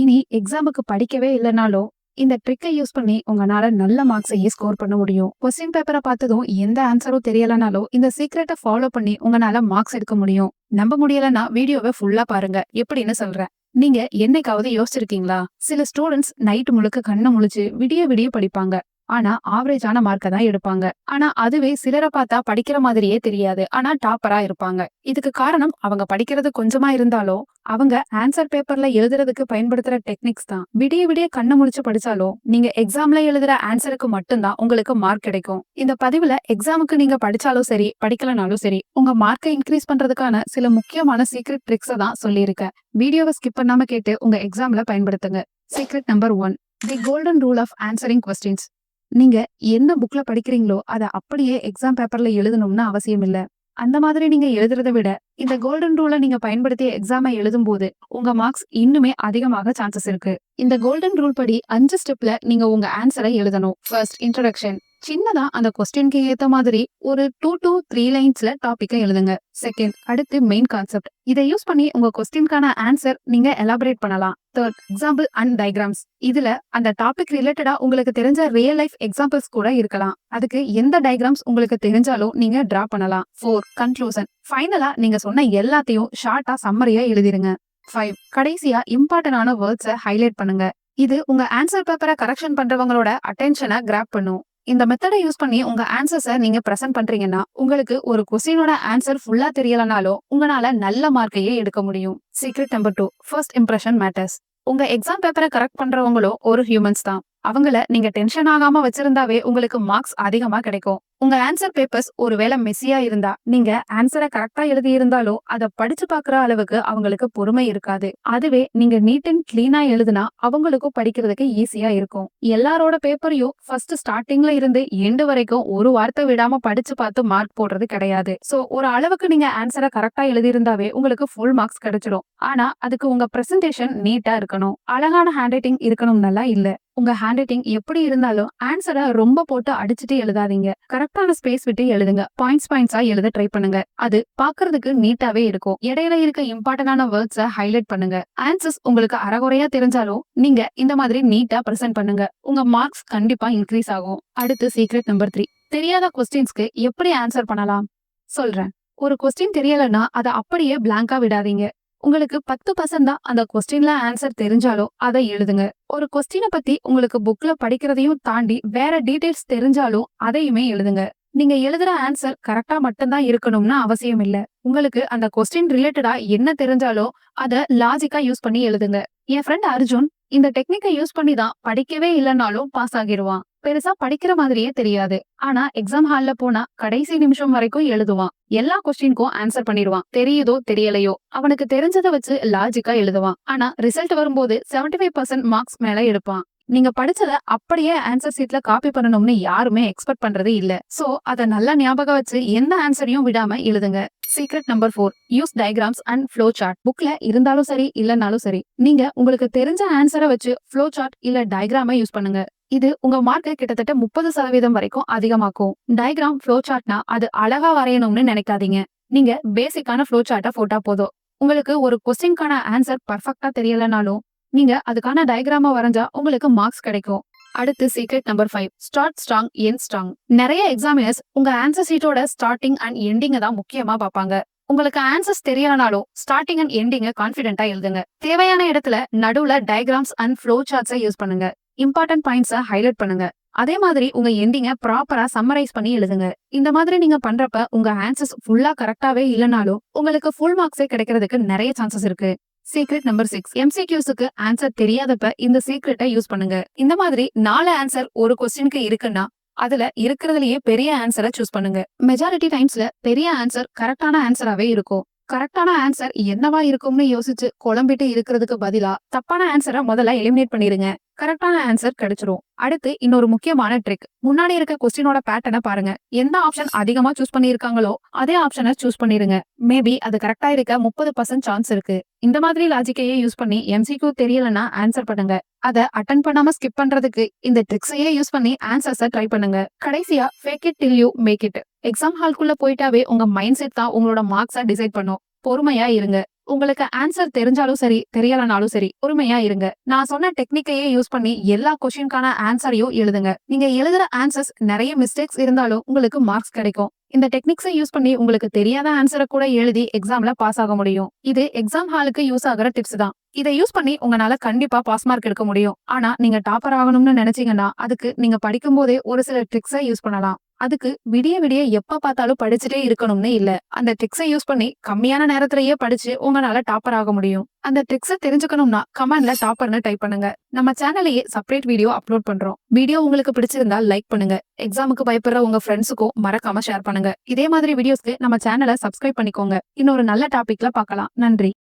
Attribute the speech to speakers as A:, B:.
A: இனி எக்ஸாமுக்கு படிக்கவே இல்லைனாலும் இந்த ட்ரிக்கை யூஸ் பண்ணி உங்களால நல்ல மார்க்ஸையே ஸ்கோர் பண்ண முடியும். கொஸ்டின் பேப்பரை பார்த்ததும் எந்த ஆன்சரும் தெரியலனாலும் இந்த சீக்ரெட்டை ஃபாலோ பண்ணி உங்களால மார்க்ஸ் எடுக்க முடியும். நம்ப முடியலன்னா வீடியோவை ஃபுல்லா பாருங்க எப்படின்னு சொல்றேன். நீங்க என்னைக்காவது யோசிச்சிருக்கீங்களா? சில ஸ்டூடெண்ட்ஸ் நைட் முழுக்க கண்ணை முழிச்சு விடிய விடிய படிப்பாங்க. ஆனா ஆவரேஜான மார்க்கை தான் எடுப்பாங்க. ஆனா அதுவே சிலரை பார்த்தா படிக்கிற மாதிரியே தெரியாது. ஆனா டாப்பரா இருப்பாங்க. இதுக்கு காரணம் அவங்க படிக்கிறது கொஞ்சமா இருந்தாலும் அவங்க ஆன்சர் பேப்பர்ல எழுதுறதுக்கு பயன்படுத்துற டெக்னிக்ஸ் தான். விடிய விடிய கண்ணு முடிச்சு படிச்சாலும் நீங்க எக்ஸாம்ல எழுதுற ஆன்சருக்கு மட்டும்தான் உங்களுக்கு மார்க் கிடைக்கும். இந்த பதிவுல எக்ஸாமுக்கு நீங்க படிச்சாலும் சரி படிக்கலனாலும் சரி உங்க மார்க்கை இன்க்ரீஸ் பண்றதுக்கான சில முக்கியமான சீக்ரெட் ட்ரிக்ஸை தான் சொல்லியிருக்கேன். வீடியோவை ஸ்கிப் பண்ணாம கேட்டு உங்க எக்ஸாம்ல பயன்படுத்துங்க. Secret number 1, the golden rule of answering questions. நீங்க என்ன புக்ல படிக்கிறீங்களோ அதை அப்படியே எக்ஸாம் பேப்பர்ல எழுதணும்னு அவசியம் இல்ல. அந்த மாதிரி நீங்க எழுதுறதை விட இந்த கோல்டன் ரூலை நீங்க பயன்படுத்திய எக்ஸாமை எழுதும் போது உங்க மார்க்ஸ் இன்னுமே அதிகமாக சான்சஸ் இருக்கு. இந்த கோல்டன் ரூல் படி 5 ஸ்டெப்ல நீங்க உங்க ஆன்சரை எழுதணும். First, introduction. சின்னதா அந்த கொஸ்டினுக்கு ஏத்த மாதிரி ஒரு 2 to 3 லைன்ஸ்ல டாபிக்கை எழுதுங்க. செகண்ட், அடுத்து மெயின் கான்செப்ட். இதை யூஸ் பண்ணி உங்க கொஸ்டினுக்கான ஆன்சர் நீங்க எலாபரேட் பண்ணலாம். Third, example and diagrams. இதுல அந்த டாபிக் ரிலேட்டடா உங்களுக்கு தெரிஞ்ச ரியல் லைஃப் எக்ஸாம்பிள்ஸ் கூட இருக்கலாம். அதுக்கு எந்த டயக்ராம்ஸ் உங்களுக்கு தெரிஞ்சாலும் நீங்க டிரா பண்ணலாம். 4, கன்க்ளூஷன். ஃபைனலா நீங்க சொன்ன எல்லாத்தையும் ஷார்ட்டா சம்மரியா எழுதிருங்க. 5, கடைசியா இம்பார்ட்டன்டான வேர்ட்ஸை ஹைலைட் பண்ணுங்க. இது உங்க ஆன்சர் பேப்பரை கரெக்ஷன் பண்றவங்களோட அட்டென்ஷனை கிராப் பண்ணும். இந்த மெத்தடை யூஸ் பண்ணி உங்க ஆன்சர்ஸை நீங்க பிரசன்ட் பண்றீங்கன்னா உங்களுக்கு ஒரு கொஸ்டினோட ஆன்சர் ஃபுல்லா தெரியலனாலும் உங்களால நல்ல மார்க்கையே எடுக்க முடியும். Secret number 2, first impression matters. உங்க எக்ஸாம் பேப்பரை கரெக்ட் பண்றவங்களும் ஒரு ஹியூமன்ஸ் தான். அவங்கள நீங்க டென்ஷன் ஆகாம வச்சிருந்தாவே உங்களுக்கு மார்க்ஸ் அதிகமா கிடைக்கும். உங்க ஆன்சர் பேப்பர்ஸ் ஒருவேளை மெஸ்ஸியா இருந்தா நீங்க ஆன்சரை கரெக்டா எழுதி இருந்தாலும் அதை படிச்சு பாக்குற அளவுக்கு அவங்களுக்கு பொறுமை இருக்காது. அதுவே நீங்க நீட் அண்ட் கிளீனா எழுதுனா அவங்களுக்கும் படிக்கிறதுக்கு ஈஸியா இருக்கும். எல்லாரோட பேப்பரையும் ஃபர்ஸ்ட் ஸ்டார்டிங்ல இருந்து எண்டு வரைக்கும் ஒரு வார்த்தை விடாம படிச்சு பார்த்து மார்க் போடுறது கிடையாது. சோ ஒரு அளவுக்கு நீங்க ஆன்சரை கரெக்டா எழுதி இருந்தாவே உங்களுக்கு ஃபுல் மார்க்ஸ் கிடைச்சிடும். ஆனா அதுக்கு உங்க பிரசன்டேஷன் நீட்டா இருக்கணும். அழகான ஹேண்ட் ரைட்டிங் இருக்கணும்னு இல்ல. உங்க ஹேண்ட் ரைட்டிங் எப்படி இருந்தாலும் ஆன்சரை ரொம்ப போட்டு அடிச்சுட்டு எழுதாதீங்க. கரெக்டான ஸ்பேஸ் விட்டு எழுதுங்க. பாயிண்ட்ஸா எழுத ட்ரை பண்ணுங்க. அது பாக்குறதுக்கு நீட்டாவே இருக்கும். இடையில இருக்க இம்பார்ட்டன்டான வேர்ட்ஸை ஹைலைட் பண்ணுங்க. ஆன்சர்ஸ் உங்களுக்கு அறகுறையா தெரிஞ்சாலும் நீங்க இந்த மாதிரி நீட்டா பிரசன்ட் பண்ணுங்க. உங்க மார்க்ஸ் கண்டிப்பா இன்க்ரீஸ் ஆகும். அடுத்து சீக்ரெட் நம்பர் 3, தெரியாத கொஸ்டின்ஸ்க்கு எப்படி ஆன்சர் பண்ணலாம் சொல்றேன். ஒரு கொஸ்டின் தெரியலன்னா அதை அப்படியே பிளாங்கா விடாதீங்க. உங்களுக்கு 10% தான் அந்த கொஸ்டின்ல ஆன்சர் தெரிஞ்சாலும் அதை எழுதுங்க. ஒரு கொஸ்டினை பத்தி உங்களுக்கு புக்ல படிக்கிறதையும் தாண்டி வேற டீடைல்ஸ் தெரிஞ்சாலும் அதையுமே எழுதுங்க. நீங்க எழுதுற ஆன்சர் கரெக்டா மட்டும்தான் இருக்கணும்னு அவசியம் இல்ல. உங்களுக்கு அந்த கொஸ்டின் ரிலேட்டடா என்ன தெரிஞ்சாலும் அதை லாஜிக்கா யூஸ் பண்ணி எழுதுங்க. என் ஃப்ரெண்ட் அர்ஜுன் இந்த டெக்னிக்கை யூஸ் பண்ணி தான் படிக்கவே இல்லைனாலும் பாஸ் ஆகிடுவான். பெருசா படிக்கிற மாதிரியே தெரியாது. ஆனா எக்ஸாம் ஹால்ல போனா கடைசி நிமிஷம் வரைக்கும் எழுதுவான். எல்லா கொஸ்டினுக்கும் ஆன்சர் பண்ணிடுவான். தெரியுதோ தெரியலையோ அவனுக்கு தெரிஞ்சதை வச்சு லாஜிக்கா எழுதுவான். ஆனா ரிசல்ட் வரும்போது 75% மார்க்ஸ் மேல எடுப்பான். நீங்க படிச்சதை அப்படியே ஆன்சர் சீட்ல காப்பி பண்ணணும்னு யாருமே எக்ஸ்பெக்ட் பண்றது இல்ல. சோ அதை நல்லா ஞாபகம் வச்சு எந்த ஆன்சரையும் விடாம எழுதுங்க. Secret number 4, use diagrams and flow chart. புக்ல இருந்தாலும் சரி இல்லனாலும் சரி நீங்க உங்களுக்கு தெரிஞ்ச ஆன்சரை வச்சு ஃப்ளோ சார்ட் இல்ல டயக்ராமை யூஸ் பண்ணுங்க. இது உங்க மார்க்கை கிட்டத்தட்ட 30% வரைக்கும் அதிகமாக்கும். டயக்ராம், ஃப்ளோ சார்ட்னா அது அழகா வரையணும்னு நினைக்காதீங்க. நீங்க பேசிக்கான ஃப்ளோ சார்ட்டை போட்டா போதும். உங்களுக்கு ஒரு கொஸ்டின்கான ஆன்சர் பர்ஃபெக்டா தெரியலனாலும் நீங்க அதுக்கான டயக்ராம வரைஞ்சா உங்களுக்கு மார்க்ஸ் கிடைக்கும். அடுத்து secret number 5, start strong end strong. நிறைய எக்ஸாமினர்ஸ் உங்க ஆன்சர் ஷீட்டோட ஸ்டார்டிங் அண்ட் எண்டிங்கை தான் முக்கியமா பார்ப்பாங்க. உங்களுக்கு ஆன்சர்ஸ் தெரியலனாலும் ஸ்டார்டிங் அண்ட் எண்டிங்க கான்ஃபிடென்ட்டா எழுதுங்க. தேவையான இடத்துல நடுவுல டயக்ராம்ஸ் அண்ட் ஃப்ளோ சார்ட்ஸை யூஸ் பண்ணுங்க. இம்பார்ட்டன்ட் பாயிண்ட்ஸை ஹைலைட் பண்ணுங்க. அதே மாதிரி உங்க எண்டிங்க ப்ராப்பரா சம்மரைஸ் பண்ணி எழுதுங்க. இந்த மாதிரி நீங்க பண்றப்ப உங்க ஆன்சர்ஸ் ஃபுல்லா கரெக்டாவே இல்லைனாலும் உங்களுக்கு ஃபுல் மார்க்ஸே கிடைக்கிறதுக்கு நிறைய சான்சஸ் இருக்கு. சீக்ரெட் நம்பர் 6, எம்சிக்யூஸ்க்கு ஆன்சர் தெரியாதப்ப இந்த சீக்ரெட்டை யூஸ் பண்ணுங்க. இந்த மாதிரி 4 ஆன்சர் ஒரு கொஸ்டினுக்கு இருக்குன்னா அதுல இருக்கிறதுலயே பெரிய ஆன்சரை சூஸ் பண்ணுங்க. மெஜாரிட்டி டைம்ஸ்ல பெரிய ஆன்சர் கரெக்டான ஆன்சராவே இருக்கும். கரெக்டான ஆன்சர் என்னவா இருக்கும்னு யோசிச்சு குழம்பிட்டு இருக்கிறதுக்கு பதிலா தப்பான ஆன்சரை முதல்ல எலிமினேட் பண்ணிருங்க. கரெக்டான ஆன்சர் கிடைச்சிரும். அடுத்து இன்னொரு முக்கியமான ட்ரிக், முன்னாடி இருக்க கொஸ்டினோட பேட்டர்னை பாருங்க. எந்த ஆப்ஷன் அதிகமா சூஸ் பண்ணிருக்காங்களோ அதே ஆப்ஷனை சூஸ் பண்ணிருங்க. மேபி அது கரெக்டா இருக்க 30% சான்ஸ் இருக்கு. இந்த மாதிரி லாஜிக்கையே யூஸ் பண்ணி எம்சிக்யூ தெரியலன்னா ஆன்சர் பண்ணுங்க. அதை அட்டன் பண்ணாம ஸ்கிப் பண்றதுக்கு இந்த ட்ரிக்ஸையே யூஸ் பண்ணி ஆன்சர்ஸை ட்ரை பண்ணுங்க. கடைசியா fake it till you make it. Exam ஹால்குள்ள போயிட்டாவே உங்க மைண்ட் செட் தான் உங்களோட மார்க்ஸை டிசைட் பண்ணும். பொறுமையா இருங்க. உங்களுக்கு ஆன்சர் தெரிஞ்சாலும் சரி, தெரியலனாலும் சரி, பொறுமையா இருங்க. நான் சொன்ன டெக்னிக்கையே யூஸ் பண்ணி எல்லா கொஸ்டின்கான ஆன்சரையும் எழுதுங்க. நீங்க எழுதுற ஆன்சர்ஸ் நெறைய மிஸ்டேக்ஸ் இருந்தாலும் உங்களுக்கு மார்க்ஸ் கிடைக்கும். இந்த டெக்னிக்ஸ யூஸ் பண்ணி உங்களுக்கு தெரியாத ஆன்சர கூட எழுதி எக்ஸாம்ல பாஸ் ஆக முடியும். இது எக்ஸாம் ஹாலுக்கு யூஸ் ஆகுற டிப்ஸ் தான். இத யூஸ் பண்ணி உங்கனால கண்டிப்பா பாஸ் மார்க் எடுக்க முடியும். ஆனா நீங்க டாப்பர் ஆகணும்னு நினைச்சீங்கன்னா, அதுக்கு நீங்க படிக்கும்போதே ஒரு சில ட்ரிக்ஸ யூஸ் பண்ணலாம். அதுக்கு விடிய விடிய எப்ப பார்த்தாலும் படிச்சுட்டே இருக்கணும்னு இல்ல. அந்த ட்ரிக்ஸ யூஸ் பண்ணி கம்மியான நேரத்திலேயே படிச்சு உங்கனால டாப்பர் ஆக முடியும். அந்த ட்ரிக்ஸ தெரிஞ்சுக்கணும்னா கமெண்ட்ல டாப்பர்னு டைப் பண்ணுங்க. நம்ம சேனல்லயே செப்பரேட் வீடியோ அப்லோட் பண்றோம். வீடியோ உங்களுக்கு பிடிச்சிருந்தா லைக் பண்ணுங்க. எக்ஸாமுக்கு பயப்படுற உங்க ஃப்ரெண்ட்ஸுக்கும் மறக்காம ஷேர் பண்ணுங்க. இதே மாதிரி வீடியோஸ்க்கு நம்ம சேனல சப்ஸ்கிரைப் பண்ணிக்கோங்க. இன்னொரு நல்ல டாபிக்ல பார்க்கலாம். நன்றி.